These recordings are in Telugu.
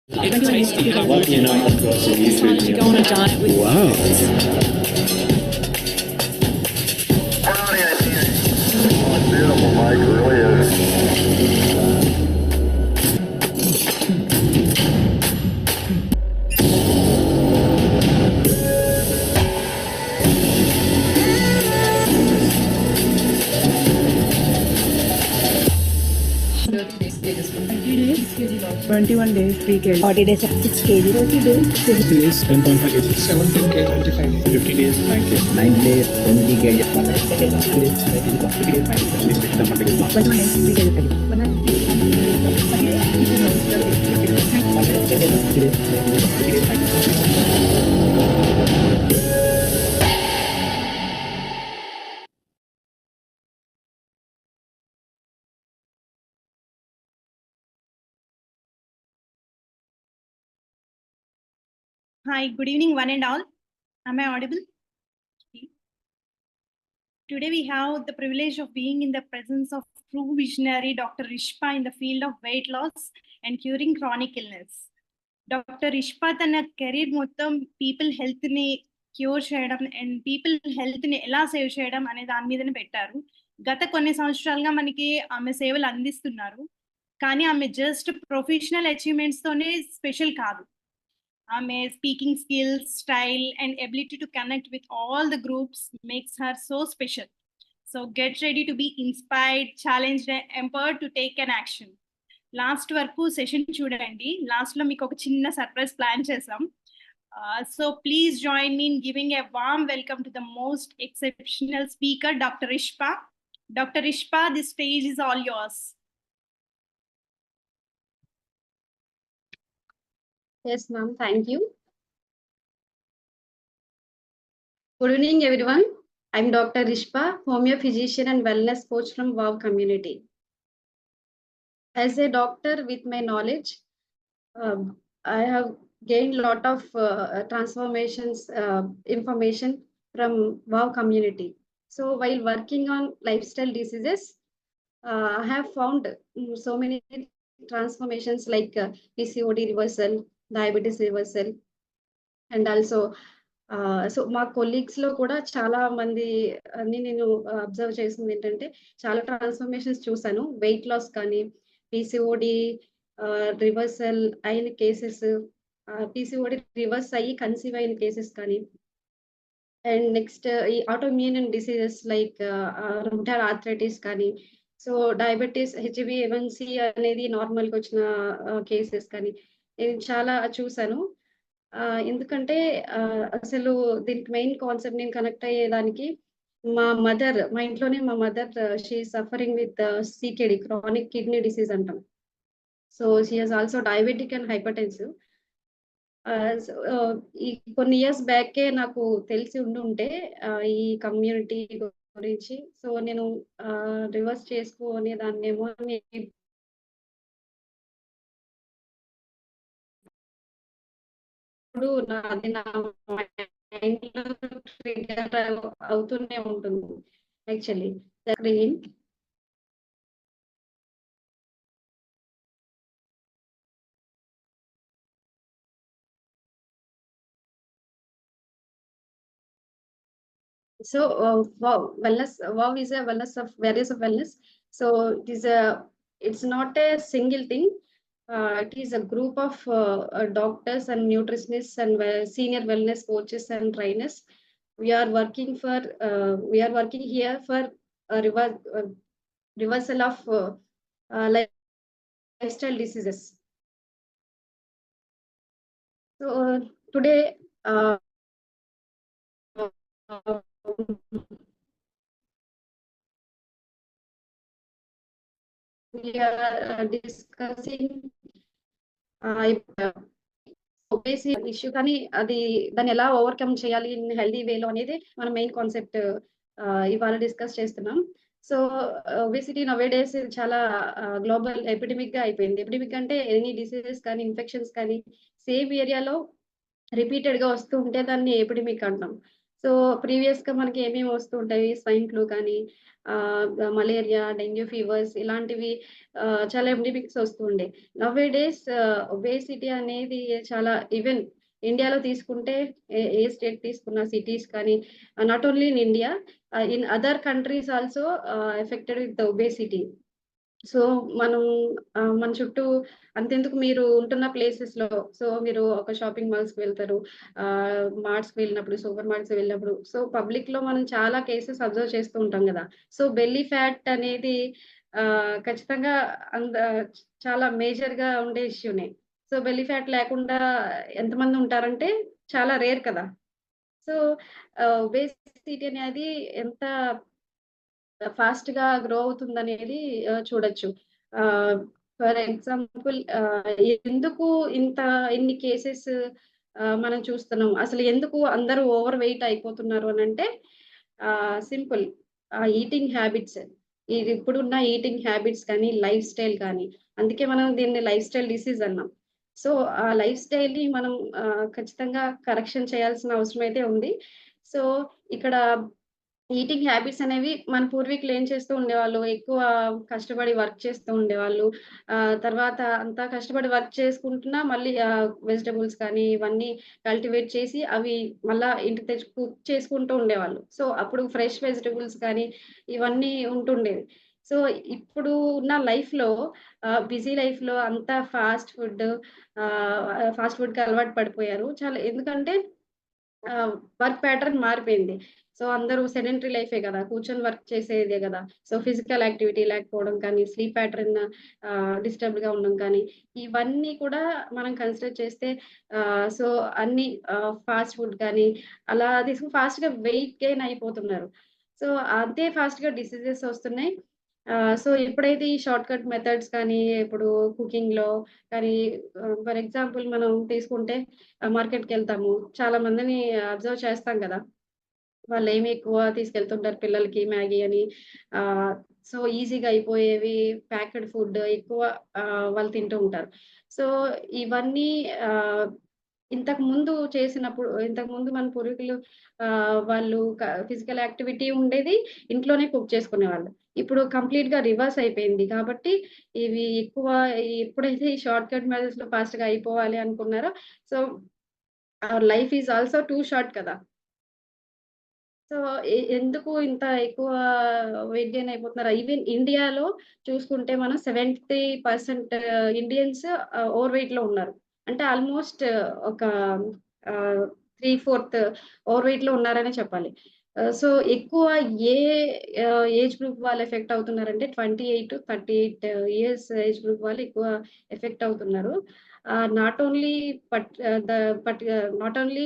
It's tasty. Lucky enough, I've got some Decided to go on a diet with Wow. Beautiful, Mike, really is. days, 21 days, 3 kg. 40 days of 6 kg, 30 days, 60 days, 10.5 kg. 17 kg, 25 kg. 50 days, 9 kg. 9 days, 20 kg, 50 days, 30 days, 50 days, 9 kg. 21 days, 21 days, 3 kg, 50 days, 50 days, 9 kg. Hi, good evening, one and all. Am I audible? Today we have the privilege of being in the presence of true visionary Dr. Rishpa in the field of weight loss and curing chronic illness. Doctor ఇష్పా తన కెరీర్ మొత్తం పీపుల్ హెల్త్ ని క్యూర్ చేయడం అండ్ పీపుల్ హెల్త్ ని ఎలా సేవ్ చేయడం అనే దాని మీదనే పెట్టారు. గత కొన్ని సంవత్సరాలుగా మనకి ఆమె సేవలు అందిస్తున్నారు. కానీ ఆమె జస్ట్ ప్రొఫెషనల్ అచీవ్మెంట్స్ తోనే స్పెషల్ కాదు. ఆమె speaking skills, style and ability to connect with all the groups makes her so special. So get ready to be inspired, challenged, empowered to take an action. Last వరకు సెషన్ చూడండి. లాస్ట్ లో మీకు ఒక చిన్న సర్ప్రైజ్ ప్లాన్ చేసాం. So please join me in giving a warm welcome to the most exceptional speaker doctor ఇష్పా. డాక్టర్ ఇష్పా, the stage is all yours. Yes, ma'am. Thank you. Good evening, everyone. I'm Dr. Rishpa, homeo physician and wellness coach from WOW community. As a doctor with my knowledge, I have gained a lot of transformations, information from WOW community. So while working on lifestyle diseases, I have found so many transformations like PCOD reversal, diabetes reversal, and also so మా కొలీగ్స్ లో కూడా చాలా మంది అన్ని నేను అబ్జర్వ్ చేసింది ఏంటంటే చాలా ట్రాన్స్ఫర్మేషన్స్ చూసాను. వెయిట్ లాస్ కానీ, పీసీఓడి రివర్సల్ అయిన కేసెస్, పీసీఓడి రివర్స్ అయ్యి కన్సీవ్ అయిన కేసెస్ కానీ, అండ్ నెక్స్ట్ ఈ autoimmune diseases like rheumatoid arthritis కానీ, సో డయాబెటీస్ హెచ్బిఏవన్సి అనేది నార్మల్గా వచ్చిన కేసెస్ కానీ నేను చాలా చూసాను. ఎందుకంటే అసలు దీనికి మెయిన్ కాన్సెప్ట్ నేను కనెక్ట్ అయ్యేదానికి మా ఇంట్లోనే మా mother she suffering with CKD, chronic kidney disease అంటాం. So she has also diabetic and hypertensive. ఈ కొన్ని ఇయర్స్ బ్యాకే నాకు తెలిసి ఉంటే ఈ కమ్యూనిటీ గురించి, సో నేను రివర్స్ చేసుకునే దాన్నేమో అని అది నా మైండ్‌లో ట్రిగ్గర్ అవుతూనే ఉంటుంది actually. Screen so wow is a wellness of various of wellness. So it's not a single thing. It is a group of doctors and nutritionists and senior wellness coaches and trainers. We are working here for reversal of lifestyle diseases. So today we are discussing obesity issue, కానీ అది దాన్ని ఎలా ఓవర్కమ్ చేయాలి ఇన్ హెల్దీ వేలో అనేది మన మెయిన్ కాన్సెప్ట్ ఇవాళ డిస్కస్ చేస్తున్నాం. సో ఒబేసిటీ నవే డేస్ చాలా గ్లోబల్ ఎపిడమిక్ గా అయిపోయింది. ఎపిడమిక్ అంటే ఎనీ డిసీజెస్ కానీ, ఇన్ఫెక్షన్స్ కానీ సేమ్ ఏరియాలో రిపీటెడ్ గా వస్తూ ఉంటే దాన్ని ఎపిడమిక్ అంటాం. సో ప్రీవియస్‌గా మనకి ఏమేమి వస్తూ ఉంటాయి, స్వైన్ ఫ్లూ కానీ, మలేరియా, డెంగ్యూ ఫీవర్స్ ఇలాంటివి చాలా ఎపిడమిక్స్ వస్తూ ఉండే. నౌ ఏ డేస్ ఒబేసిటీ అనేది చాలా ఈవెన్ ఇండియాలో తీసుకుంటే ఏ స్టేట్ తీసుకున్న సిటీస్ కానీ, not only in India, in other countries also affected with obesity. So మనం మన చుట్టూ అంతెందుకు మీరు ఉంటున్న ప్లేసెస్‌లో, సో మీరు ఒక షాపింగ్ మాల్స్‌కి వెళ్తారు. మార్ట్స్‌కి వెళ్ళినప్పుడు, సూపర్ మార్ట్స్‌కి వెళ్ళినప్పుడు, సో పబ్లిక్‌లో మనం చాలా కేసెస్ అబ్జర్వ్ చేస్తూ ఉంటాం గదా! సో బెల్లీ ఫ్యాట్ అనేది ఖచ్చితంగా అంద చాలా మేజర్‌గా ఉండే ఇష్యూనే. సో బెల్లీ ఫ్యాట్ లేకుండా ఎంతమంది ఉంటారంటే చాలా రేర్ కదా! సో ఒబేసిటీ అనేది ఎంత ఫాస్ట్‌గా గ్రో అవుతుందనేది చూడొచ్చు. ఫర్ ఎగ్జాంపుల్ ఎందుకు ఇంత ఇన్ని కేసెస్ మనం చూస్తున్నాం. అసలు ఎందుకు అందరూ ఓవర్ వెయిట్ అయిపోతున్నారు అనంటే సింపుల్ ఈటింగ్ హ్యాబిట్స్. ఇది ఇప్పుడున్న ఈటింగ్ హ్యాబిట్స్ కానీ, లైఫ్ స్టైల్ కానీ, అందుకే మనం దీన్ని లైఫ్ స్టైల్ డిసీజ్ అన్నాం. సో ఆ లైఫ్ స్టైల్‌ని మనం ఖచ్చితంగా కరెక్షన్ చేయాల్సిన అవసరం అయితే ఉంది. సో ఇక్కడ ఈటింగ్ హ్యాబిట్స్ అనేవి మన పూర్వీకులు ఏం చేస్తూ ఉండేవాళ్ళు, ఎక్కువ కష్టపడి వర్క్ చేస్తూ ఉండేవాళ్ళు. తర్వాత అంతా కష్టపడి వర్క్ చేసుకుంటున్నా మళ్ళీ వెజిటబుల్స్ కానీ ఇవన్నీ కల్టివేట్ చేసి అవి మళ్ళా ఇంటికి తెచ్చి కుక్ చేసుకుంటూ ఉండేవాళ్ళు. సో అప్పుడు ఫ్రెష్ వెజిటబుల్స్ కానీ ఇవన్నీ ఉంటుండేవి. సో ఇప్పుడు ఉన్న లైఫ్‌లో బిజీ లైఫ్‌లో అంతా ఫాస్ట్ ఫుడ్‌కి అలవాటు పడిపోయారు. చాలా ఎందుకంటే వర్క్ ప్యాటర్న్ మారిపోయింది. సో, అందరూ సెడెంటరీ లైఫే గదా! కూర్చొని వర్క్ చేసేదే గదా! సో, ఫిజికల్ యాక్టివిటీ లేకపోవడం కానీ, స్లీప్ ప్యాటర్న్ డిస్టర్బ్డ్‌గా ఉండడం కానీ, ఇవన్నీ కూడా మనం కన్సిడర్ చేస్తే సో, అన్నీ ఫాస్ట్ ఫుడ్ కానీ, అలా తీసుకొని ఫాస్ట్‌గా వెయిట్ గెయిన్ అయిపోతున్నారు. సో, అంతే ఫాస్ట్‌గా డిసీజెస్ వస్తున్నాయి. సో, ఎప్పుడైతే ఈ షార్ట్ కట్ మెథడ్స్ కానీ, ఇప్పుడు కుకింగ్‌లో కానీ ఫర్ ఎగ్జాంపుల్ మనం తీసుకుంటే మార్కెట్‌కెళ్తాము. చాలా మందిని అబ్జర్వ్ చేస్తాం గదా! వాళ్ళేమి ఎక్కువ తీసుకెళ్తుంటారు పిల్లలకి మ్యాగీ అని. ఆహ్, సో, ఈజీగా అయిపోయేవి ప్యాక్డ్ ఫుడ్ ఎక్కువ వాళ్ళు తింటూ ఉంటారు. సో, ఇవన్నీ ఆహ్, ఇంతకుముందు మన పూర్వీకులు వాళ్ళు ఫిజికల్ యాక్టివిటీ ఉండేది. ఇంట్లోనే కుక్ చేసుకునేవాళ్ళు. ఇప్పుడు కంప్లీట్‌గా రివర్స్ అయిపోయింది. కాబట్టి ఇవి ఎక్కువ ఎప్పుడైతే ఈ షార్ట్ కట్ మెథడ్స్‌లో ఫాస్ట్‌గా అయిపోవాలి అనుకున్నారో, so, our life is also two short కదా! సో, ఎందుకు ఇంత ఎక్కువ వెయిట్ గెయిన్ అయిపోతున్నారు? ఈవెన్ ఇండియాలో చూసుకుంటే మనం 70% ఇండియన్స్ ఓవర్ వెయిట్‌లో ఉన్నారు. అంటే ఆల్‌మోస్ట్ ఒక 3/4 ఓవర్ వెయిట్‌లో ఉన్నారనే చెప్పాలి. సో, ఎక్కువ ఏ ఏజ్ గ్రూప్ వాళ్ళు ఎఫెక్ట్ అవుతున్నారంటే 28-38 ఇయర్స్ ఏజ్ గ్రూప్ వాళ్ళు ఎక్కువ ఎఫెక్ట్ అవుతున్నారు. నాట్ ఓన్లీ పట్ ద పట్ not only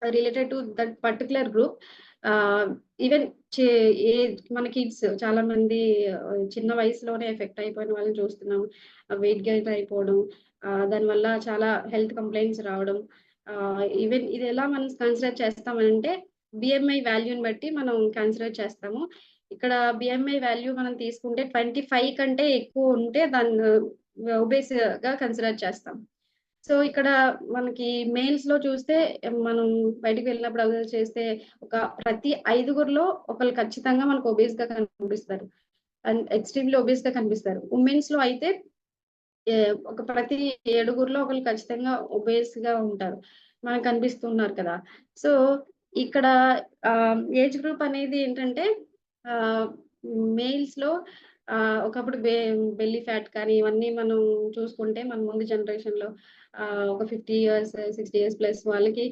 related to that particular group. ఆహ్, ఈవెన్ చే ఏజ్ మన కిడ్స్ చాలా మంది చిన్న వయసులోనే ఎఫెక్ట్ అయిపోయిన వాళ్ళని చూస్తున్నాం. వెయిట్ గెయిన్ అయిపోవడం, దానివల్ల చాలా హెల్త్ కంప్లెయింట్స్ రావడం. ఈవెన్ ఇది ఎలా మనం కన్సిడర్ చేస్తామనంటే బీఎంఐ వాల్యూని బట్టి మనం కన్సిడర్ చేస్తాము. ఇక్కడ బీఎంఐ వాల్యూ మనం తీసుకుంటే 25 కంటే ఎక్కువ ఉంటే దాన్ని ఒబేస్‌గా కన్సిడర్ చేస్తాం. సో, ఇక్కడ మనకి మేల్స్‌లో చూస్తే మనం బయటికి వెళ్ళినప్పుడు అబ్జర్వ్ చేస్తే ఒక ప్రతి ఐదుగురిలో ఒకళ్ళు ఖచ్చితంగా మనకు ఒబేస్‌గా కనిపిస్తారు. అండ్ ఎక్స్‌ట్రీమ్‌లీ ఒబేస్‌గా కనిపిస్తారు. వుమెన్స్‌లో అయితే ఒక ప్రతి ఏడుగురిలో ఒకళ్ళు ఖచ్చితంగా ఒబేస్‌గా ఉంటారు. మనకు కనిపిస్తున్నారు కదా! సో, ఇక్కడ ఏజ్ గ్రూప్ అనేది ఏంటంటే ఆహ్, మేల్స్‌లో ఒకప్పుడు బెల్లీ ఫ్యాట్ కానీ ఇవన్నీ మనం చూసుకుంటే మన ముందు జనరేషన్‌లో ఒక 50 ఇయర్స్, 60 ఇయర్స్ ప్లస్ వాళ్ళకి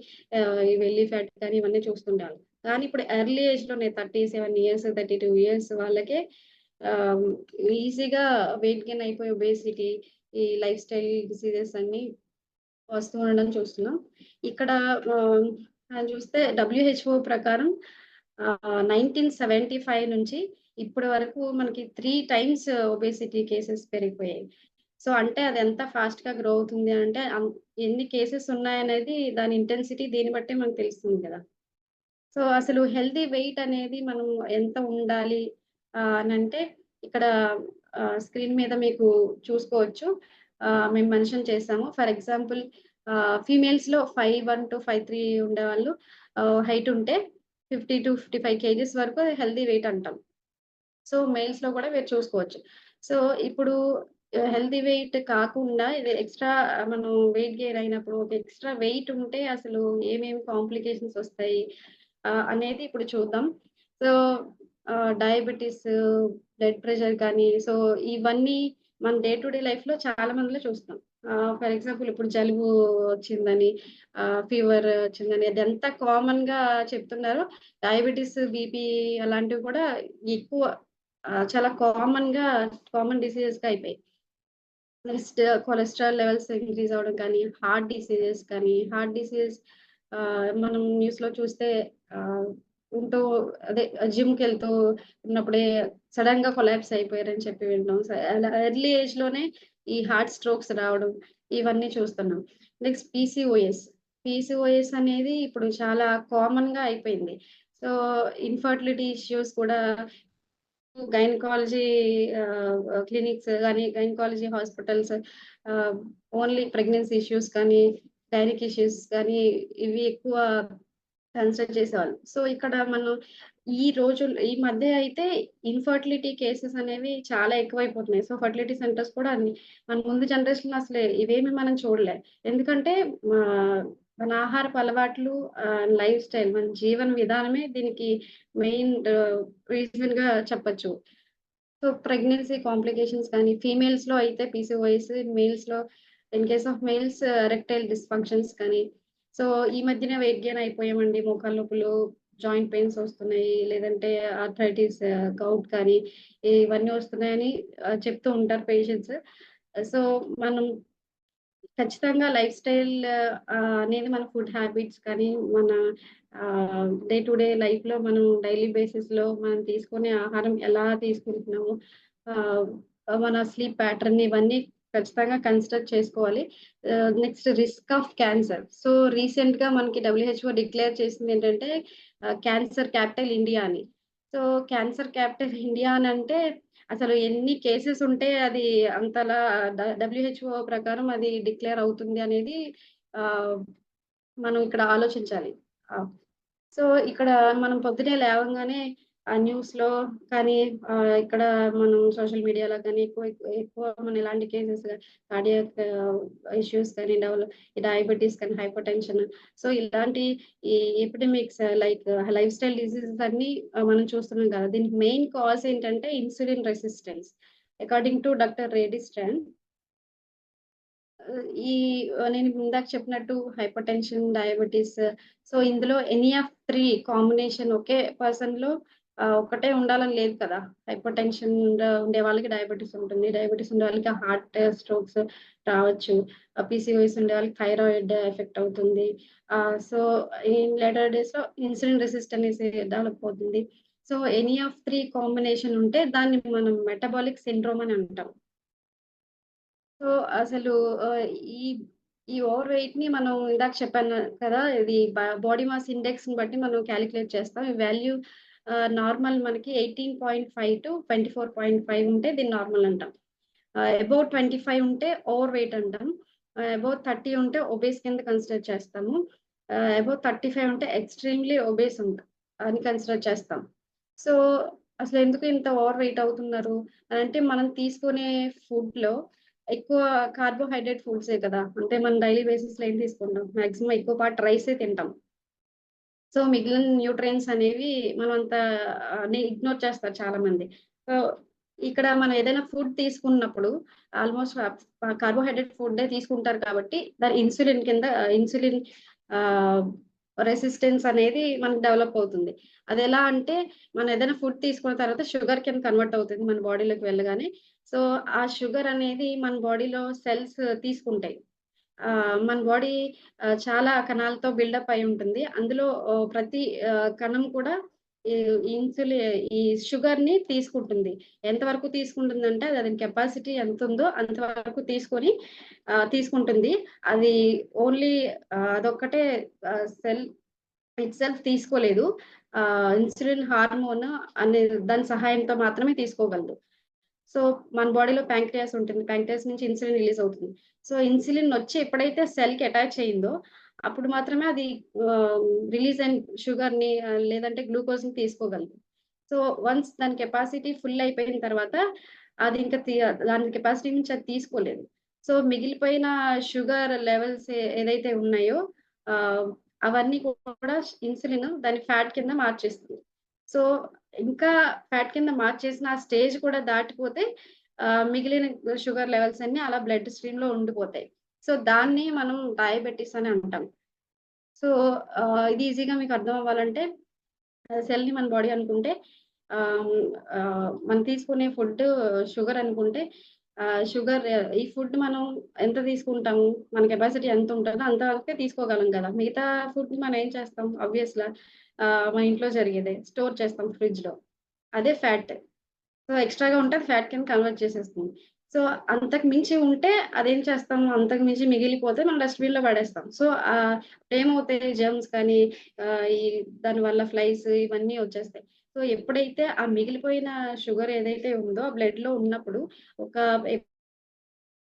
ఈ బెల్లీ ఫ్యాట్ కానీ ఇవన్నీ చూస్తుండేవాళ్ళం. కానీ ఇప్పుడు ఎర్లీ ఏజ్‌లోనే 37 ఇయర్స్, 32 ఇయర్స్ వాళ్ళకే ఆహ్, ఈజీగా వెయిట్ గెయిన్ అయిపోయి ఒబేసిటీ, ఈ లైఫ్ స్టైల్ డిసీజెస్ అన్నీ వస్తూ ఉండడం చూస్తున్నాం. ఇక్కడ చూస్తే డబ్ల్యూహెచ్ఓ ప్రకారం 1975 నుంచి ఇప్పటి వరకు మనకి 3 టైమ్స్ ఒబేసిటీ కేసెస్ పెరిగిపోయాయి. సో, అంటే అది ఎంత ఫాస్ట్‌గా గ్రో అవుతుంది అంటే ఎన్ని కేసెస్ ఉన్నాయనేది దాని ఇంటెన్సిటీ దీన్ని బట్టే మనకు తెలుస్తుంది కదా! సో, అసలు హెల్తీ వెయిట్ అనేది మనం ఎంత ఉండాలి అనంటే ఇక్కడ స్క్రీన్ మీద మీకు చూసుకోవచ్చు. మేము మెన్షన్ చేసాము. ఫర్ ఎగ్జాంపుల్ ఫీమేల్స్‌లో 5'1" to 5'3" ఉండేవాళ్ళు. హైట్ ఉంటే 50 to 55 కేజీస్ వరకు హెల్తీ వెయిట్ అంటాం. సో మేల్స్‌లో కూడా మీరు చూసుకోవచ్చు. సో ఇప్పుడు హెల్తీ వెయిట్ కాకుండా ఇది ఎక్స్‌ట్రా మనం వెయిట్ గెయిన్ అయినప్పుడు ఒక ఎక్స్‌ట్రా వెయిట్ ఉంటే అసలు ఏమేమి కాంప్లికేషన్స్ వస్తాయి అనేది ఇప్పుడు చూద్దాం. సో డయాబెటిస్, బ్లడ్ ప్రెషర్ కానీ సో ఇవన్నీ మన డే టు డే లైఫ్‌లో చాలా మందిలో చూస్తాం. ఫర్ ఎగ్జాంపుల్ ఇప్పుడు జలుబు వచ్చిందని, ఫీవర్ వచ్చిందని అది ఎంత కామన్‌గా చెప్తున్నారో డయాబెటిస్, బీపీ అలాంటివి కూడా ఎక్కువ చాలా కామన్ డిసీజెస్‌గా అయిపోయాయి. నెక్స్ట్ కొలెస్ట్రాల్ లెవెల్స్ ఇంక్రీజ్ అవ్వడం కానీ, హార్ట్ డిసీజెస్ మనం న్యూస్‌లో చూస్తే ఉంటూ అదే జిమ్‌కెళ్తూ ఉన్నప్పుడే సడెన్‌గా కొలాప్స్ అయిపోయారని చెప్పి వింటాం. అలా ఎర్లీ ఏజ్‌లోనే ఈ హార్ట్ స్ట్రోక్స్ రావడం ఇవన్నీ చూస్తున్నాం. నెక్స్ట్ పీసీఓఎస్ అనేది ఇప్పుడు చాలా కామన్‌గా అయిపోయింది. సో ఇన్‌ఫర్టిలిటీ ఇష్యూస్ కూడా గైనకాలజీ క్లినిక్స్ గానీ, gynaecology hospitals only pregnancy issues కానీ, గైనిక్ ఇష్యూస్ కానీ ఇవి ఎక్కువ కన్సిడర్ చేసేవాళ్ళు. సో ఇక్కడ మనం ఈ మధ్య అయితే ఇన్‌ఫర్టిలిటీ కేసెస్ అనేవి చాలా ఎక్కువైపోతున్నాయి. సో ఫర్టిలిటీ సెంటర్స్ కూడా అన్ని మన ముందు జనరేషన్‌లో అసలు ఇవేమి మనం చూడలే. ఎందుకంటే మన ఆహారపు అలవాట్లు, లైఫ్ స్టైల్, మన జీవన విధానమే దీనికి మెయిన్ రీజన్‌గా చెప్పొచ్చు. సో ప్రెగ్నెన్సీ కాంప్లికేషన్స్ కానీ ఫీమేల్స్‌లో అయితే పీసీఓఎస్, మేల్స్‌లో in case of males erectile dysfunctions కానీ సో ఈ మధ్యనే వెయిట్ గెయిన్ అయిపోయామండి. మోకాళ్ళ నొప్పులు, జాయింట్ పెయిన్స్ వస్తున్నాయి. లేదంటే ఆర్థరైటిస్, గౌట్ కానీ ఇవన్నీ వస్తున్నాయని చెప్తూ ఉంటారు పేషెంట్స్. సో మనం ఖచ్చితంగా లైఫ్ స్టైల్ అనేది మన ఫుడ్ హ్యాబిట్స్ కానీ, మన డే టు డే లైఫ్‌లో మనం డైలీ బేసిస్‌లో మనం తీసుకునే ఆహారం ఎలా తీసుకుంటున్నాము, మన స్లీప్ ప్యాటర్న్ ఇవన్నీ ఖచ్చితంగా కన్సిడర్ చేసుకోవాలి. Next risk of cancer. So రీసెంట్‌గా మనకి డబ్ల్యూహెచ్ఓ డిక్లేర్ చేసిందేంటంటే క్యాన్సర్ క్యాపిటల్ ఇండియా అని. సో క్యాన్సర్ క్యాపిటల్ ఇండియా అనంటే అసలు ఎన్ని కేసెస్ ఉంటే అది అంతలా డబ్ల్యూహెచ్ఓ ప్రకారం అది డిక్లేర్ అవుతుంది అనేది మనం ఇక్కడ ఆలోచించాలి. సో ఇక్కడ మనం పొద్దున్నే లేవంగానే న్యూస్‌లో కానీ ఇక్కడ మనం సోషల్ మీడియాలో కానీ ఎక్కువ మనం ఇలాంటి కేసెస్ కార్డియాక్ ఇష్యూస్ కానీ డయాబెటిస్ కానీ, హైపర్‌టెన్షన్ సో ఇలాంటి ఈ epidemics like life style diseases అన్నీ మనం చూస్తున్నాం కదా! దీనికి మెయిన్ కాజ్ ఏంటంటే insulin resistance. According to doctor ready strand ఈ నేను ఇందాక చెప్పినట్టు హైపర్‌టెన్షన్, డయాబెటిస్ సో ఇందులో ఎనీ ఆఫ్ 3 కాంబినేషన్ ఒకే పర్సన్‌లో ఒక్కటే ఉండాలని లేదు కదా! హైపర్‌టెన్షన్ ఉండే వాళ్ళకి డయాబెటిస్ ఉంటుంది. డయాబెటిస్ ఉండే వాళ్ళకి హార్ట్ స్ట్రోక్స్ రావచ్చు. పీసీఓఎస్ ఉండే వాళ్ళకి థైరాయిడ్ ఎఫెక్ట్ అవుతుంది. సో ఇన్ లేటర్ డేస్‌లో ఇన్సులిన్ రెసిస్టెన్స్ డెవలప్ అవుతుంది. సో ఎనీ ఆఫ్ 3 కాంబినేషన్ ఉంటే దాన్ని మనం మెటబాలిక్ సిండ్రోమ్ అని అంటాం. సో అసలు ఈ ఈ ఓవర్ వెయిట్‌ని మనం ఇందాక చెప్పాను కదా! ఇది బాడీ మాస్ ఇండెక్స్‌ని బట్టి మనం కాలిక్యులేట్ చేస్తాం. ఈ వాల్యూ నార్మల్ మనకి 18.5-24.5 ఉంటే దీన్ని నార్మల్ అంటాం. అబోవ్ 25 ఉంటే ఓవర్ వెయిట్ అంటాం. అబోవ్ 30 ఉంటే ఒబేస్ కింద కన్సిడర్ చేస్తాము. అబోవ్ 35 ఉంటే ఎక్స్‌ట్రీమ్‌లీ ఒబేస్ అని కన్సిడర్ చేస్తాం. సో అసలు ఎందుకు ఇంత ఓవర్ వెయిట్ అవుతున్నారు అంటే మనం తీసుకునే ఫుడ్‌లో ఎక్కువ కార్బోహైడ్రేట్ ఫుడ్సే కదా! అంటే మనం డైలీ బేసిస్‌లో ఏం తీసుకుంటాం? మాక్సిమం ఎక్కువ పార్ట్ రైసే తింటాం. సో మిగిలిన న్యూట్రియన్స్ అనేవి మనం అంత ఇగ్నోర్ చేస్తారు చాలామంది. సో ఇక్కడ మనం ఏదైనా ఫుడ్ తీసుకున్నప్పుడు ఆల్‌మోస్ట్ కార్బోహైడ్రేట్ ఫుడ్డే తీసుకుంటారు కాబట్టి దాని ఇన్సులిన్ ఆహ్, రెసిస్టెన్స్ అనేది మనకు డెవలప్ అవుతుంది. అదెలా అంటే మనం ఏదైనా ఫుడ్ తీసుకున్న తర్వాత షుగర్ కింద కన్వర్ట్ అవుతుంది మన బాడీలోకి వెళ్ళగానే. సో ఆ షుగర్ అనేది మన బాడీలో సెల్స్ తీసుకుంటాయి. మన బాడీ చాలా కణాలతో బిల్డప్ అయి ఉంటుంది. అందులో ప్రతి కణం కూడా ఈ ఈ షుగర్‌ని తీసుకుంటుంది. ఎంతవరకు తీసుకుంటుందంటే అది దాని కెపాసిటీ ఎంతుందో అంతవరకు తీసుకుంటుంది. అది ఓన్లీ అదొక్కటే సెల్ ఇట్‌సెల్ఫ్ తీసుకోలేదు. ఇన్సులిన్ హార్మోన్ అనే దాని సహాయంతో మాత్రమే తీసుకోగలదు. సో మన బాడీలో ప్యాంక్రియాస్ ఉంటుంది, ప్యాంక్రియాస్ నుంచి ఇన్సులిన్ రిలీజ్ అవుతుంది. సో ఇన్సులిన్ వచ్చి ఎప్పుడైతే సెల్ కి అటాచ్ అయిందో అప్పుడు మాత్రమే అది రిలీజ్ అయిన షుగర్ ని లేదంటే గ్లూకోజ్ ని తీసుకోగలదు. సో వన్స్ దాని కెపాసిటీ ఫుల్ అయిపోయిన తర్వాత అది ఇంకా దాని కెపాసిటీ నుంచి అది తీసుకోలేదు. సో మిగిలిపోయిన షుగర్ లెవెల్స్ ఏదైతే ఉన్నాయో అవన్నీ కూడా ఇన్సులిన్ దాని ఫ్యాట్ కింద మార్చేస్తుంది. సో ఇంకా ఫ్యాట్ కింద మార్చేసిన ఆ స్టేజ్ కూడా దాటిపోతే మిగిలిన షుగర్ లెవెల్స్ అన్ని అలా బ్లడ్ స్ట్రీమ్ లో ఉండిపోతాయి. సో దాన్ని మనం డయాబెటీస్ అని అంటాం. సో ఇది ఈజీగా మీకు అర్థం అవ్వాలంటే సెల్ ని మన బాడీ అనుకుంటే మనం తీసుకునే ఫుడ్ షుగర్ అనుకుంటే షుగర్ ఈ ఫుడ్ మనం ఎంత తీసుకుంటాము, మన కెపాసిటీ ఎంత ఉంటుందో అంత వరకే తీసుకోగలం కదా. మిగతా ఫుడ్ మనం ఏం చేస్తాం, ఆబ్వియస్గా మన ఇంట్లో జరిగేదే స్టోర్ చేస్తాం ఫ్రిడ్జ్ లో, అదే ఫ్యాట్. సో ఎక్స్ట్రాగా ఉంటే ఫ్యాట్ కింద కన్వర్ట్ చేసేస్తుంది. సో అంతకు మించి ఉంటే అదేం చేస్తాం, అంతకు మించి మిగిలిపోతే మనం డస్ట్బిన్ లో పడేస్తాం. సో ఏమవుతాయి, జర్మ్స్ కానీ ఈ దానివల్ల ఫ్లైస్ ఇవన్నీ వచ్చేస్తాయి. సో ఎప్పుడైతే ఆ మిగిలిపోయిన షుగర్ ఏదైతే ఉందో ఆ బ్లడ్ లో ఉన్నప్పుడు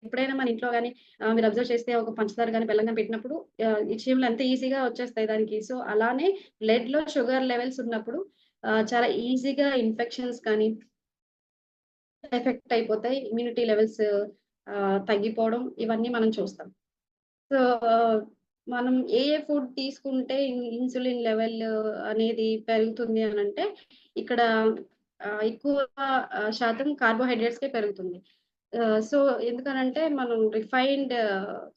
ఎప్పుడైనా మన ఇంట్లో కానీ మీరు అబ్జర్వ్ చేస్తే ఒక పంచదార కానీ బెల్లం కానీ పెట్టినప్పుడు ఈ చీమలు ఎంత ఈజీగా వచ్చేస్తాయి దానికి. సో అలానే బ్లడ్ లో షుగర్ లెవెల్స్ ఉన్నప్పుడు చాలా ఈజీగా ఇన్ఫెక్షన్స్ కానీ ఎఫెక్ట్ అయిపోతాయి, ఇమ్యూనిటీ లెవెల్స్ తగ్గిపోవడం ఇవన్నీ మనం చూస్తాం. సో మనం ఏ ఫుడ్ తీసుకుంటే ఇన్సులిన్ లెవెల్ అనేది పెరుగుతుంది అని అంటే ఇక్కడ ఎక్కువ శాతం కార్బోహైడ్రేట్స్ కే పెరుగుతుంది. సో ఎందుకనంటే మనం రిఫైన్డ్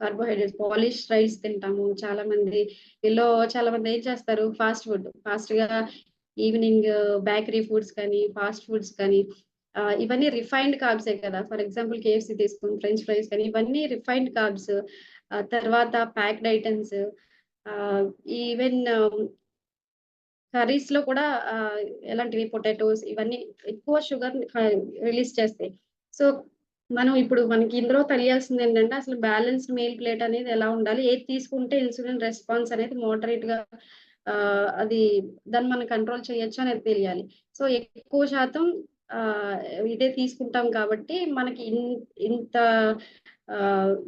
కార్బోహైడ్రేట్స్ పాలిష్ రైస్ తింటాము. చాలా మంది ఏం చేస్తారు, ఫాస్ట్ ఫుడ్ ఫాస్ట్ గా ఈవినింగ్ బేకరీ ఫుడ్స్ కానీ ఫాస్ట్ ఫుడ్స్ కానీ ఇవన్నీ రిఫైన్డ్ కార్బ్సే కదా. ఫర్ ఎగ్జాంపుల్ KFC తీసుకుని ఫ్రెంచ్ ఫ్రైస్ కానీ ఇవన్నీ రిఫైన్డ్ కార్బ్స్. తర్వాత ప్యాక్డ్ ఐటమ్స్, ఈవెన్ కర్రీస్ లో కూడా ఎలాంటివి పొటాటోస్ ఇవన్నీ ఎక్కువ షుగర్ రిలీజ్ చేస్తాయి. సో మనం ఇప్పుడు మనకి ఇందులో తెలియాల్సింది ఏంటంటే అసలు బ్యాలెన్స్డ్ మీల్ ప్లేట్ అనేది ఎలా ఉండాలి, ఏది తీసుకుంటే ఇన్సులిన్ రెస్పాన్స్ అనేది మోడరేట్ గా అది దాన్ని మనం కంట్రోల్ చేయొచ్చు అనేది తెలియాలి. సో ఎక్కువ శాతం ఇదే తీసుకుంటాం కాబట్టి మనకి ఇంత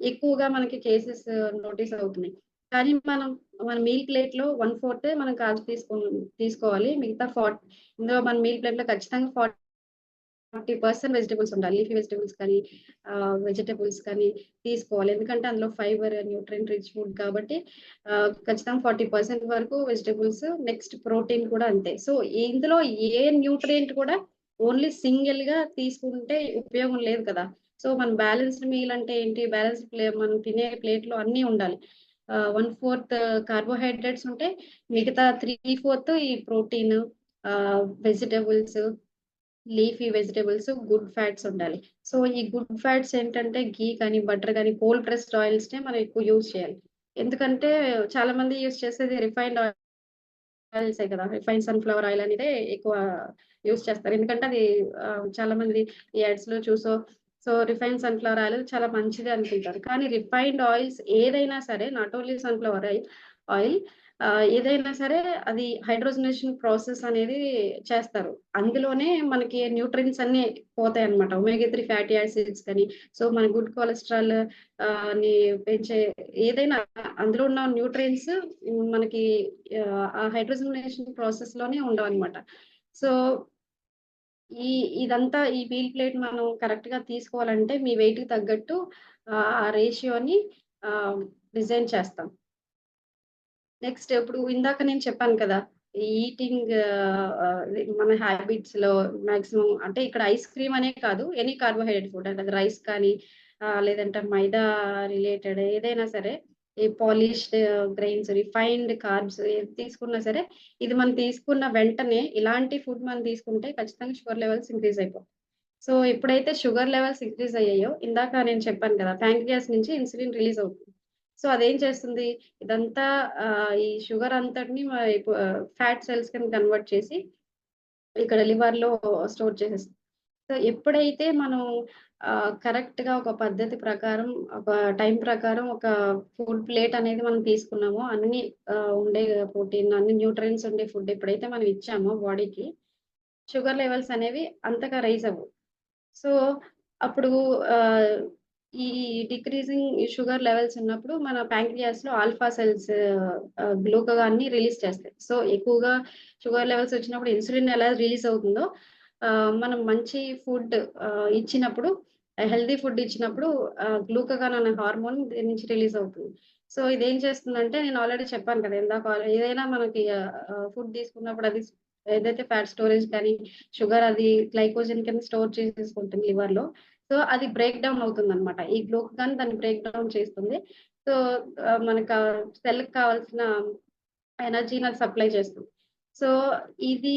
ఎక్కువగా మనకి కేసెస్ నోటీస్ అవుతున్నాయి. కానీ మన మీల్ ప్లేట్ లో 1/4 మనం కార్బ్స్ తీసుకోవాలి. మిగతా 40 ఇందులో మన మీల్ ప్లేట్ లో ఖచ్చితంగా 40% వెజిటబుల్స్ ఉండాలి. లీఫీ వెజిటబుల్స్ కానీ వెజిటబుల్స్ కానీ తీసుకోవాలి. ఎందుకంటే అందులో ఫైబర్ న్యూట్రియంట్ రిచ్ ఫుడ్ కాబట్టి ఖచ్చితంగా 40% వరకు వెజిటబుల్స్. నెక్స్ట్ ప్రోటీన్ కూడా అంతే. సో ఇందులో ఏ న్యూట్రియంట్ కూడా ఓన్లీ సింగిల్ గా తీసుకుంటే ఉపయోగం లేదు కదా. సో మన బ్యాలెన్స్డ్ మీల్ అంటే ఏంటి, బ్యాలెన్స్డ్ మనం తినే ప్లేట్ లో అన్ని ఉండాలి. 1/4 కార్బోహైడ్రేట్స్ ఉంటే మిగతా 3/4 ఈ protein, vegetables, leafy vegetables, good fats ఉండాలి. సో ఈ గుడ్ ఫ్యాట్స్ ఏంటంటే ఘీ కానీ బటర్ కానీ కోల్డ్ ప్రెస్డ్ ఆయిల్స్ నే మనం ఎక్కువ యూజ్ చేయాలి. ఎందుకంటే చాలా మంది యూజ్ చేసేది రిఫైన్డ్ ఆయిల్సే కదా. రిఫైన్డ్ సన్ఫ్లవర్ ఆయిల్ అనేది ఎక్కువ యూజ్ చేస్తారు. ఎందుకంటే అది చాలా మంది ఈ యాడ్స్ లో సో రిఫైన్డ్ సన్ఫ్లవర్ ఆయిల్ చాలా మంచిది అనుకుంటారు. కానీ రిఫైన్డ్ ఆయిల్స్ ఏదైనా సరే, నాట్ ఓన్లీ సన్ఫ్లవర్ ఆయిల్ ఏదైనా సరే అది హైడ్రోజనేషన్ ప్రాసెస్ అనేది చేస్తారు. అందులోనే మనకి న్యూట్రియన్స్ అన్ని పోతాయి అనమాట. omega-3 ఫ్యాటీ యాసిడ్స్ కానీ సో మన గుడ్ కొలెస్ట్రాల్ ని పెంచే ఏదైనా అందులో ఉన్న న్యూట్రియన్స్ మనకి ఆ హైడ్రోజనేషన్ ప్రాసెస్ లోనే ఉండవు అనమాట. సో ఇదంతా ఈ మీల్ ప్లేట్ మనం కరెక్ట్ గా తీసుకోవాలంటే మీ వెయిట్ కి తగ్గట్టు ఆ రేషియోని డిజైన్ చేస్తాం. నెక్స్ట్ ఇప్పుడు ఇందాక నేను చెప్పాను కదా, ఈటింగ్ మన హ్యాబిట్స్ లో మాక్సిమం అంటే ఇక్కడ ఐస్ క్రీమ్ అనే కాదు, ఎనీ కార్బోహైడ్రేట్ ఫుడ్ అంటే రైస్ కానీ లేదంటే మైదా రిలేటెడ్ ఏదైనా సరే, ఈ పాలిష్డ్ గ్రెయిన్స్, రిఫైన్డ్ కార్బ్స్ ఏది తీసుకున్నా సరే ఇది మనం తీసుకున్న వెంటనే ఇలాంటి ఫుడ్ మనం తీసుకుంటే ఖచ్చితంగా షుగర్ లెవెల్స్ ఇంక్రీజ్ అయిపోతాయి. సో ఎప్పుడైతే షుగర్ లెవెల్స్ ఇంక్రీజ్ అయ్యాయో ఇందాక నేను చెప్పాను కదా, ప్యాంక్రియాస్ నుంచి ఇన్సులిన్ రిలీజ్ అవుతుంది. సో అదేం చేస్తుంది, ఇదంతా ఈ షుగర్ అంతటిని ఫ్యాట్ సెల్స్ కింద కన్వర్ట్ చేసి ఇక్కడ లివర్ లో స్టోర్ చేసేస్తుంది. సో ఎప్పుడైతే మనం కరెక్ట్ గా ఒక పద్ధతి ప్రకారం ఒక టైం ప్రకారం ఒక ఫుడ్ ప్లేట్ అనేది మనం తీసుకున్నామో అన్ని ఉండే ప్రోటీన్ అన్ని న్యూట్రియన్స్ ఉండే ఫుడ్ ఎప్పుడైతే మనం ఇచ్చామో బాడీకి, షుగర్ లెవెల్స్ అనేవి అంతగా రైజ్ అవ్వవు. సో అప్పుడు ఈ డిక్రీజింగ్ షుగర్ లెవెల్స్ ఉన్నప్పుడు మన ప్యాంక్రియాస్ లో ఆల్ఫా సెల్స్ గ్లూకగాన్ని రిలీజ్ చేస్తాయి. సో ఎక్కువగా షుగర్ లెవెల్స్ వచ్చినప్పుడు ఇన్సులిన్ ఎలా రిలీజ్ అవుతుందో మనం మంచి ఫుడ్ ఇచ్చినప్పుడు, హెల్దీ ఫుడ్ ఇచ్చినప్పుడు గ్లూకగాన్ అనే హార్మోన్ దీని నుంచి రిలీజ్ అవుతుంది. సో ఇదేం చేస్తుందంటే నేను ఆల్రెడీ చెప్పాను కదా ఇందాక, ఏదైనా మనకి ఫుడ్ తీసుకున్నప్పుడు అది ఏదైతే ఫ్యాట్ స్టోరేజ్ కానీ షుగర్ అది గ్లైకోజన్ కింద స్టోర్ చేసేసుకుంటుంది లివర్ లో. సో అది బ్రేక్ డౌన్ అవుతుంది అనమాట. ఈ గ్లూకగాన్ దాన్ని బ్రేక్ డౌన్ చేస్తుంది. సో మనకు సెల్ కి కావాల్సిన ఎనర్జీని అది సప్లై చేస్తుంది. సో ఇది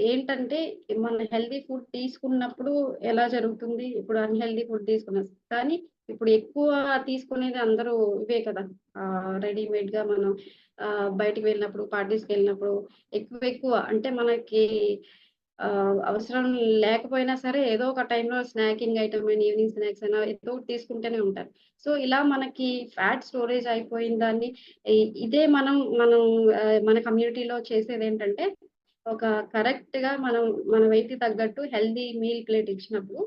ఏంటంటే మన హెల్దీ ఫుడ్ తీసుకున్నప్పుడు ఎలా జరుగుతుంది, ఇప్పుడు అన్‌హెల్తీ ఫుడ్ తీసుకున్నాం. కానీ ఇప్పుడు ఎక్కువ తీసుకునేది అందరూ ఇవే కదా! రెడీమేడ్‌గా మనం బయటికి వెళ్ళినప్పుడు, పార్టీస్‌కి వెళ్ళినప్పుడు ఎక్కువ అంటే మనకి అవసరం లేకపోయినా సరే ఏదో ఒక టైంలో స్నాకింగ్ ఐటెమ్ అని, ఈవినింగ్ స్నాక్స్ అయినా ఏదో ఒకటి తీసుకుంటూనే ఉంటారు. సో ఇలా మనకి ఫ్యాట్ స్టోరేజ్ అయిపోయిన దాన్ని ఇదే మనం మన కమ్యూనిటీలో చేసేదేంటంటే, ఒక కరెక్ట్‌గా మన వెయిట్‌కి తగ్గట్టు హెల్తీ మీల్ ప్లేట్ ఇచ్చినప్పుడు,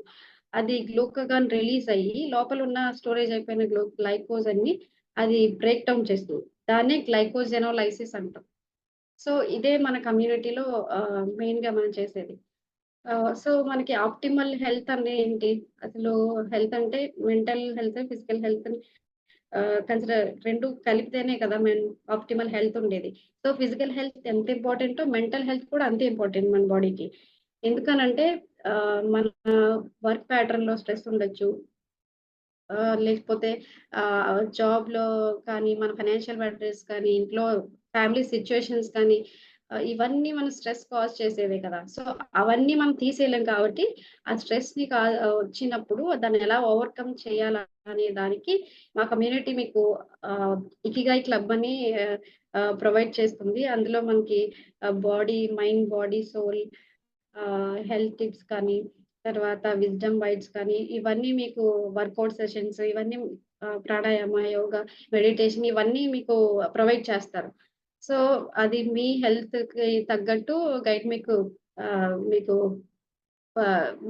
అది గ్లూకగాన్ రిలీజ్ అయ్యి లోపల ఉన్న స్టోరేజ్ అయిపోయిన గ్లైకోజన్‌ని అది బ్రేక్ డౌన్ చేస్తుంది. దాన్నే గ్లైకోజెనోలైసిస్ అంటాం. సో ఇదే మన కమ్యూనిటీలో మెయిన్‌గా మనం చేసేది. సో మనకి ఆప్టిమల్ హెల్త్ అంటే ఏంటి? అసలు హెల్త్ అంటే మెంటల్ హెల్త్, ఫిజికల్ హెల్త్‌ని కన్సిడర్ 2 కలిపితేనే కదా ఆప్టిమల్ హెల్త్ ఉండేది. సో ఫిజికల్ హెల్త్ ఎంత ఇంపార్టెంటో మెంటల్ హెల్త్ కూడా అంతే ఇంపార్టెంట్ మన బాడీకి. ఎందుకనంటే మన వర్క్ ప్యాటర్న్‌లో స్ట్రెస్ ఉండొచ్చు. లేకపోతే జాబ్‌లో కానీ, మన ఫైనాన్షియల్ మ్యాటర్స్ కానీ, ఇంట్లో ఫ్యామిలీ సిట్యుయేషన్స్ కానీ, ఇవన్నీ మన స్ట్రెస్ కాజ్ చేసేవే కదా! సో, అవన్నీ మనం తీసేయలేం కాబట్టి, ఆ స్ట్రెస్‌ని వచ్చినప్పుడు దాన్ని ఎలా ఓవర్‌కమ్ చేయాలా అనే దానికి మా కమ్యూనిటీ మీకు ఇకిగాయ్ క్లబ్ అని ప్రొవైడ్ చేస్తుంది. అందులో మనకి బాడీ, సోల్ హెల్త్ టిప్స్ కానీ, తర్వాత విజ్డమ్ బైట్స్ కానీ, ఇవన్నీ మీకు వర్కౌట్ సెషన్స్ ఇవన్నీ ప్రాణాయామ, యోగా, మెడిటేషన్ ఇవన్నీ మీకు ప్రొవైడ్ చేస్తారు. సో, అది మీ హెల్త్‌కి తగ్గట్టు గైడ్ మీకు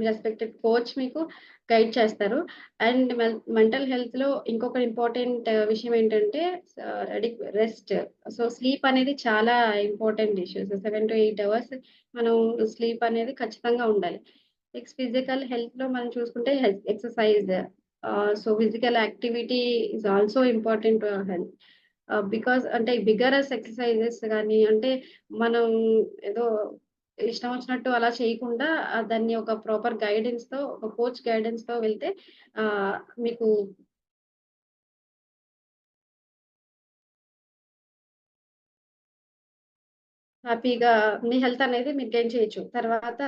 రెస్పెక్టెడ్ కోచ్ మీకు గైడ్ చేస్తారు. అండ్ మెంటల్ హెల్త్‌లో ఇంకొక ఇంపార్టెంట్ విషయం ఏంటంటే రెస్ట్. సో, స్లీప్ అనేది చాలా ఇంపార్టెంట్ ఇష్యూస్. 7-8 అవర్స్ మనం స్లీప్ అనేది ఖచ్చితంగా ఉండాలి. నెక్స్ట్ ఫిజికల్ హెల్త్‌లో మనం చూసుకుంటే exercise. So, physical activity is also important to health. Because అంటే విగరస్ ఎక్సర్‌సైజెస్ గాని అంటే మనం ఏదో ఇష్టం వచ్చినట్టు అలా చేయకుండా దాన్ని ఒక ప్రాపర్ గైడెన్స్‌తో, ఒక కోచ్ గైడెన్స్‌తో వెళ్తే ఆహ్, మీకు హ్యాపీగా మీ హెల్త్ అనేది మీరు గెయిన్ చేయొచ్చు. తర్వాత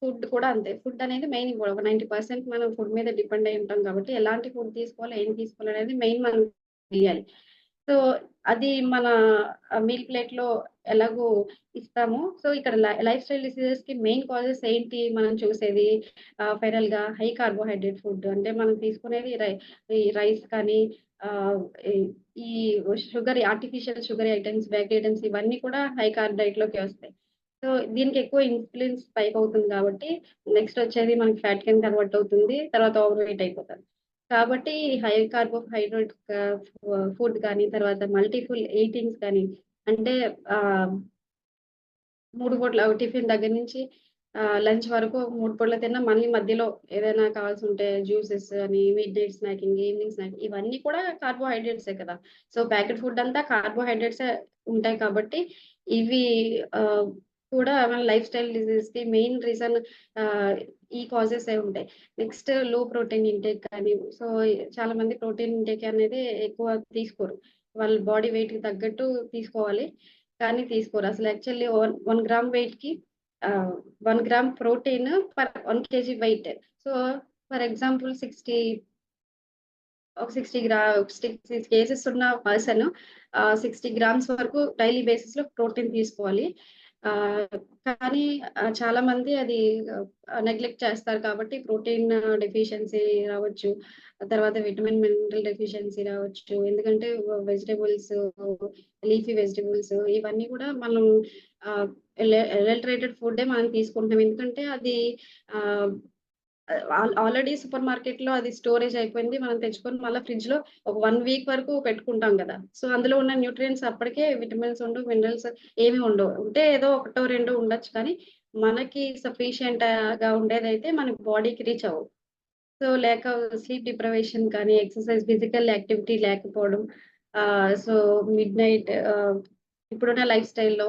ఫుడ్ కూడా అంతే. ఫుడ్ అనేది మెయిన్ ఒక 90% మనం ఫుడ్ మీద డిపెండ్ అయ్యి ఉంటాం కాబట్టి, ఎలాంటి ఫుడ్ తీసుకోవాలి, ఏం తీసుకోవాలనేది మెయిన్ మనం తెలియాలి. సో, అది మన మీల్ ప్లేట్‌లో ఎలాగో ఇస్తామో, సో, ఇక్కడ లైఫ్ స్టైల్ డిసీజెస్‌కి మెయిన్ కాజెస్ ఏంటి మనం చూసేది ఫైనల్‌గా హై కార్బోహైడ్రేట్ ఫుడ్. అంటే మనం తీసుకునేది ఈ రైస్ కానీ ఆహ్, ఈ ఈ artificial sugar items, bakery items ఇవన్నీ కూడా హై కార్బ్ డైట్‌లోకే వస్తాయి. సో, దీనికి ఎక్కువ ఇన్సులిన్ స్పైక్ అవుతుంది కాబట్టి, నెక్స్ట్ వచ్చేది మనకి ఫ్యాట్ కింద కన్వర్ట్ అవుతుంది. తర్వాత ఓవర్ వెయిట్ అయిపోతారు. కాబట్టి హై కార్బోహైడ్రేట్ ఫుడ్ కానీ, తర్వాత మల్టిపుల్ ఈటింగ్స్ కానీ అంటే ఆహ్, 3 పూట్ల టిఫిన్ దగ్గర నుంచి లంచ్ వరకు 3 పూట్ల తిన్నా మళ్ళీ మధ్యలో ఏదైనా కావాల్సుంటే జ్యూసెస్ అని, midnight snacking, evening snack ఇవన్నీ కూడా కార్బోహైడ్రేట్సే కదా! సో, ప్యాకెట్ ఫుడ్ అంతా కార్బోహైడ్రేట్సే ఉంటాయి కాబట్టి, ఇవి ఆహ్, కూడా మన లైఫ్ స్టైల్ డిసీజ్‌కి మెయిన్ రీజన్ ఆహ్, ఈ కాజెసే ఉంటాయి. నెక్స్ట్ లో ప్రోటీన్ ఇంటేక్ కానీ, సో, చాలా మంది ప్రోటీన్ ఇంటేక్ అనేది ఎక్కువ తీసుకోరు. వాళ్ళ బాడీ వెయిట్‌కి తగ్గట్టు తీసుకోవాలి. కానీ తీసుకోరు. అసలు యాక్చువల్లీ 1 గ్రామ్ వెయిట్‌కి 1 gram protein per 1 KG weight. So, for example ఒక 60 కేజెస్ ఉన్న పర్సన్ 60 గ్రామ్స్ వరకు డైలీ బేసిస్‌లో ప్రోటీన్ తీసుకోవాలి. కానీ చాలా మంది అది నెగ్లెక్ట్ చేస్తారు కాబట్టి ప్రోటీన్ డెఫిషియన్సీ రావచ్చు. తర్వాత విటమిన్, మినరల్ డెఫిషియన్సీ రావచ్చు. ఎందుకంటే వెజిటబుల్స్, లీఫీ వెజిటబుల్స్ ఇవన్నీ కూడా మనం ఆహ్, అడల్టరేటెడ్ ఫుడ్డే మనం తీసుకుంటున్నాం. ఎందుకంటే అది ఆహ్, ఆల్రెడీ సూపర్ మార్కెట్ లో అది స్టోరేజ్ అయిపోయింది, మనం తెచ్చుకొని మళ్ళీ ఫ్రిడ్జ్ లో ఒక 1 వీక్ వరకు పెట్టుకుంటాం కదా. సో అందులో ఉన్న న్యూట్రియంట్స్ అప్పటికే విటమిన్స్ ఉండవు, మినరల్స్ ఏమి ఉండవు, ఉంటే ఏదో ఒకటో రెండో ఉండొచ్చు, కానీ మనకి సఫిషియెంట్ గా ఉండేదైతే మన బాడీకి రీచ్ అవ్వవు. సో లేక స్లీప్ డిప్రవేషన్ కానీ, ఎక్సర్సైజ్ ఫిజికల్ యాక్టివిటీ లేకపోవడం, సో మిడ్ నైట్ ఇప్పుడున్న లైఫ్ స్టైల్లో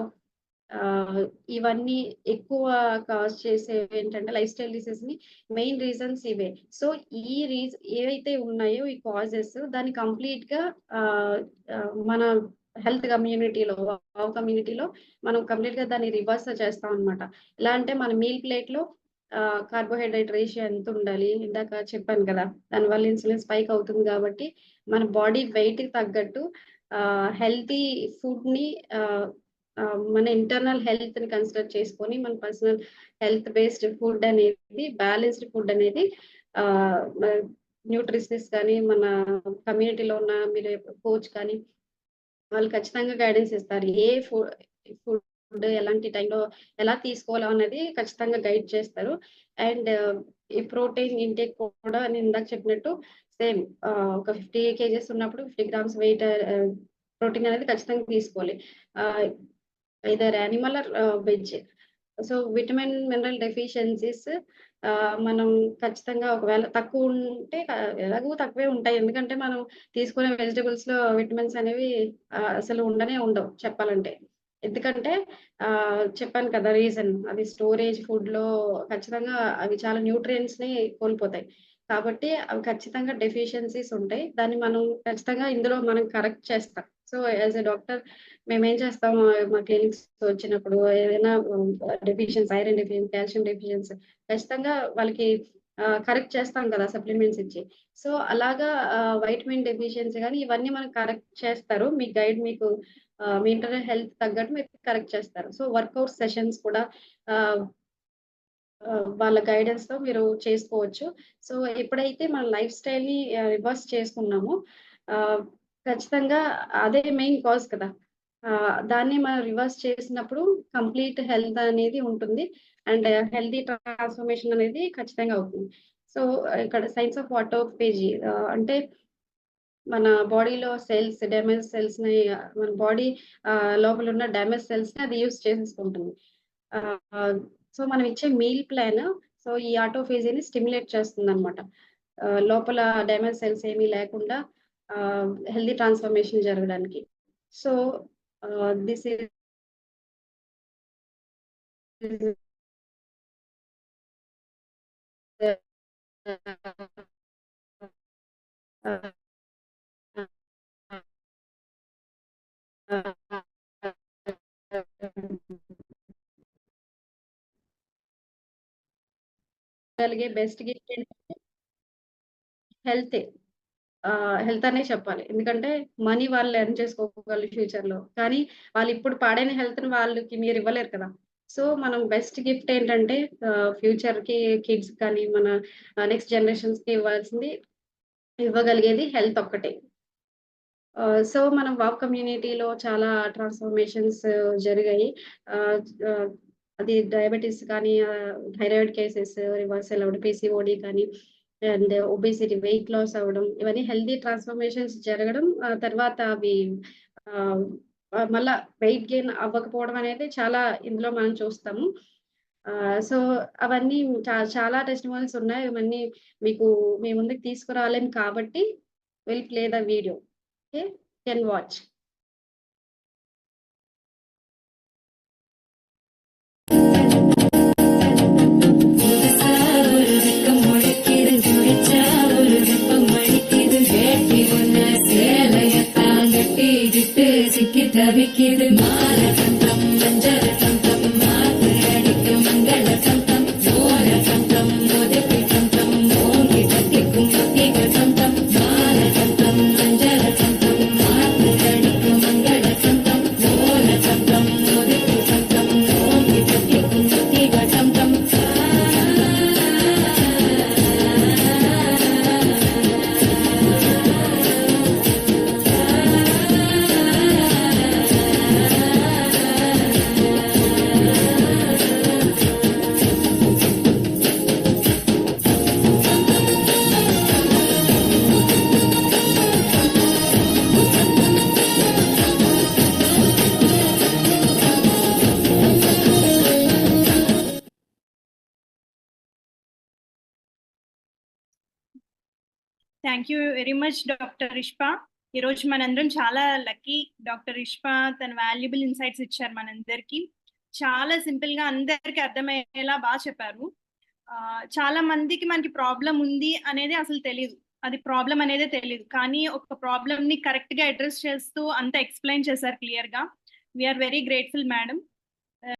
ఇవన్నీ ఎక్కువ కాజ్ చేసేవి ఏంటంటే లైఫ్ స్టైల్ డిసీజ్ ని మెయిన్ రీజన్స్ ఇవే. సో ఈ ఏవైతే ఉన్నాయో ఈ కాజెస్ దాన్ని కంప్లీట్ గా మన హెల్త్ కమ్యూనిటీలో మనం కంప్లీట్ గా దాన్ని రివర్స్ చేస్తాం అనమాట. ఎలా అంటే మన మీల్ ప్లేట్ లో కార్బోహైడ్రేట్ రేషియో ఎంత ఉండాలి, ఇందాక చెప్పాను కదా, దానివల్ల ఇన్సులిన్ స్పైక్ అవుతుంది. కాబట్టి మన బాడీ వెయిట్ కి తగ్గట్టు హెల్తీ ఫుడ్ ని మన ఇంటర్నల్ హెల్త్ ని కన్సిడర్ చేసుకొని మన పర్సనల్ హెల్త్ బేస్డ్ ఫుడ్ అనేది, బ్యాలెన్స్డ్ ఫుడ్ అనేది న్యూట్రిషనిస్ట్ కానీ మన కమ్యూనిటీలో ఉన్న మీరు కోచ్ కానీ వాళ్ళు ఖచ్చితంగా గైడెన్స్ ఇస్తారు. ఏ ఫుడ్ ఎలాంటి టైంలో ఎలా తీసుకోవాలో అనేది ఖచ్చితంగా గైడ్ చేస్తారు. అండ్ ఈ ప్రోటీన్ ఇంటేక్ కూడా నేను ఇందాక చెప్పినట్టు సేమ్ ఒక 50 kgs ఉన్నప్పుడు 50 grams వెయిట్ ప్రోటీన్ అనేది ఖచ్చితంగా తీసుకోవాలి, either animal or veg. So vitamin mineral deficiencies మనం ఖచ్చితంగా ఒకవేళ తక్కువ ఉంటే ఎలాగో తక్కువే ఉంటాయి, ఎందుకంటే మనం తీసుకునే వెజిటబుల్స్ లో విటమిన్స్ అనేవి అసలు ఉండవు చెప్పాలంటే. ఎందుకంటే చెప్పాను కదా రీజన్, అది స్టోరేజ్ ఫుడ్ లో ఖచ్చితంగా అవి చాలా న్యూట్రియంట్స్ ని కోల్పోతాయి. కాబట్టి అవి ఖచ్చితంగా డెఫిషియన్సీస్ ఉంటాయి, దాన్ని మనం ఖచ్చితంగా ఇందులో మనం కరెక్ట్ చేస్తాం. సో యాజ్ ఎ డాక్టర్ మేము ఏం చేస్తాం, మా క్లినిక్స్ వచ్చినప్పుడు ఏదైనా deficiency, iron deficiency, calcium deficiency ఖచ్చితంగా వాళ్ళకి కరెక్ట్ చేస్తాం కదా సప్లిమెంట్స్ ఇచ్చి. సో అలాగా వైటమిన్ డెఫిషియన్సీ కానీ ఇవన్నీ మనం కరెక్ట్ చేస్తారు. మీ గైడ్ మీకు మీ ఇంటర్నల్ హెల్త్ తగ్గట్టు మీకు కరెక్ట్ చేస్తారు. సో వర్కౌట్ సెషన్స్ కూడా వాళ్ళ గైడెన్స్ తో మీరు చేసుకోవచ్చు. సో ఎప్పుడైతే మన లైఫ్ స్టైల్ ని రివర్స్ చేసుకున్నామో ఖచ్చితంగా అదే మెయిన్ కాజ్ కదా, దాన్ని మనం రివర్స్ చేసినప్పుడు కంప్లీట్ హెల్త్ అనేది ఉంటుంది అండ్ హెల్తీ ట్రాన్స్ఫర్మేషన్ అనేది ఖచ్చితంగా అవుతుంది. సో ఇక్కడ సైన్స్ ఆఫ్ ఆటోఫేజీ అంటే మన బాడీలో సెల్స్, డ్యామేజ్ సెల్స్ ని, మన బాడీ లోపల ఉన్న డ్యామేజ్ సెల్స్ ని అది యూజ్ చేసేసుకుంటుంది. సో మనం ఇచ్చే మీల్ ప్లాన్ సో ఈ ఆటోఫేజీని స్టిమ్యులేట్ చేస్తుంది అనమాట, లోపల డ్యామేజ్ సెల్స్ ఏమీ లేకుండా హెల్దీ ట్రాన్స్ఫర్మేషన్ జరగడానికి. సో దిస్ ఇస్ కలిగే బెస్ట్ గిఫ్ట్ ఏంటంటే హెల్త్ అనే చెప్పాలి. ఎందుకంటే మనీ వాళ్ళు ఎర్న్ చేసుకోగలరు ఫ్యూచర్ లో, కానీ వాళ్ళు ఇప్పుడు పాడైన హెల్త్ ని వాళ్ళకి మీరు ఇవ్వలేరు కదా. సో మనం బెస్ట్ గిఫ్ట్ ఏంటంటే ఫ్యూచర్ కి కిడ్స్ కానీ మన నెక్స్ట్ జనరేషన్స్ కి ఇవ్వగలిగేది హెల్త్ ఒక్కటే. సో మనం వావ్ కమ్యూనిటీలో చాలా ట్రాన్స్ఫర్మేషన్స్ జరిగాయి. అది డయాబెటీస్ కానీ, థైరాయిడ్ కేసెస్ రివర్సల్ అవ్వడం, పీసీఓడి కానీ, అండ్ ఒబేసిటీ, వెయిట్ లాస్ అవ్వడం, ఇవన్నీ హెల్దీ ట్రాన్స్ఫర్మేషన్స్ జరగడం, తర్వాత అవి మళ్ళా వెయిట్ గెయిన్ అవ్వకపోవడం అనేది చాలా ఇందులో మనం చూస్తాము. సో అవన్నీ చాలా టెస్టిమోనియల్స్ ఉన్నాయి, ఇవన్నీ మీకు మీ ముందుకు తీసుకురాలేము కాబట్టి will play the video. Okay, can watch. தவிக்கிது மாற சந்தம் மஞ்சள் சந்தம் மாத்து அடிக்க மங்கள சந்தம் சோர சந்தம் மோதப்பி சந்தம் மோங்கி தட்டிக்கும் மத்திக சந்தம் மாற சந்தம் மஞ்சள் சந்தம் மாத்து அடிக்க மங்கள சந்தம் சோர சந்தம் மோதப்பி சந்தம் மோங்கி தட்டிக்கும் மத்திக சந்தம் thank you very much doctor రిష్పా. ఈరోజు మనందరం చాలా లక్కీ. డాక్టర్ రిష్పా తన వాల్యుబుల్ ఇన్సైట్స్ ఇచ్చారు మనందరికి. చాలా సింపుల్ గా అందరికి అర్థమయ్యేలా బాగా చెప్పారు. చాలా మందికి మనకి ప్రాబ్లం ఉంది అనేది అసలు తెలియదు, అది ప్రాబ్లం అనేదే తెలియదు. కానీ ఒక ప్రాబ్లమ్ ని కరెక్ట్ గా అడ్రస్ చేస్తూ అంత ఎక్స్ప్లెయిన్ చేశారు క్లియర్ గా. We are very grateful madam.